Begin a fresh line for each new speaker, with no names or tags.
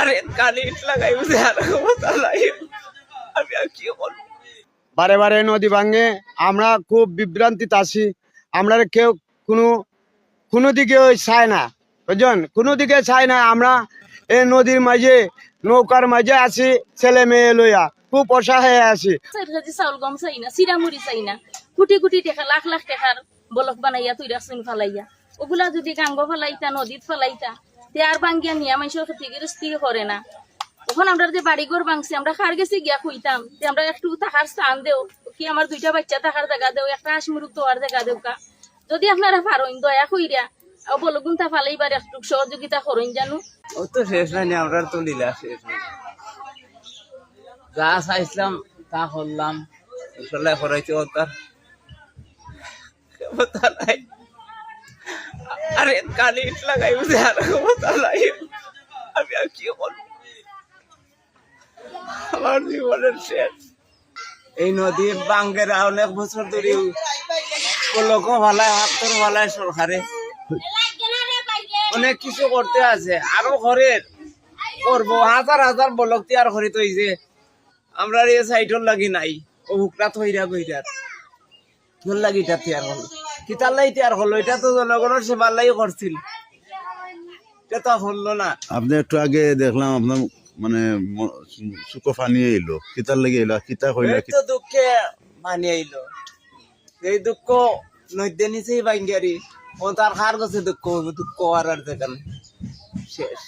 আরে কানে ইট লাগাই বুঝে আর কথা নাই আমি আর কি বলবো।
বারে বারে নদী ভাঙে, আমরা খুব বিভ্রান্তিতে আছি। আমরা কেউ কোনো দিকে চায় না, বুঝছেন, কোনো দিকে চায় না। আমরা এই নদীর মাঝে নৌকার মাঝে আছি, ছেলে মেয়ে লইয়া খুব অসহায় আছি।
চাউল গম চাই না, চিরামুড়ি চাই না, কোটি কোটি টাকা লাখ লাখ টাকার বলক বানাইয়া তুই রাখছেন ফালাইয়া, ওগুলা যদি গাঙ্গ ফালাইতা নদীত ফালাইতা তে আর বাঙ্গিয়া নিয়া মানুষের ক্ষতি গৃহস্থি করে না। তখন আমরা যে বাড়িঘর ভাঙছি আমরা খার গেছি গিয়া খুঁইতাম যে আমরা একটু থাকার স্থান দেও, কি আমার দুইটা বাচ্চা থাকার জায়গা দেও, একটা হাঁস মুরগ তোয়ার জায়গা দেও কা। যদি আপনারা পারেন দয়া কইরা বলগুনটা ফালাইবার একটু সহযোগিতা করেন জানো।
ও তো শেষ হয়নি, আমরা তো লীলা শেষ হয়নি। যা চাইছিলাম তা করলাম, আসলে করাইতে তার কথা নাই। আরে কানে ইট লাগাই বুঝে আর কথা নাই আমি আর কি বলবো। আমার জীবনের শেষ। এই নদী বাঙ্গেরা অনেক বছর ধরে লোক ভালায় হাত তোর ভালায় সরকারে অনেক কিছু করতে আছে, আরো ঘরের করবো হাজার হাজার বলক তিয়ার করে তৈছে। আমরা এই সাইডর লাগি নাই, ও হুকরা থইরা কইরার তোর লাগি এটা তিয়ার হল, কিতার লাই তিয়ার হলো, এটা তো জনগণের সেবার লাই করছিল, এটা তো হলো না।
আপনি একটু আগে দেখলাম আপনার মানে সুকো ফানি এলো, কিতার লেগে এলো, কিতা কইলা?
এই তো দুঃখে মানি আইলো, এই দুঃখ নদী নিচেই বাঙ্গারি ও তার খার গেছে দুঃখ আর যেখানে শেষ।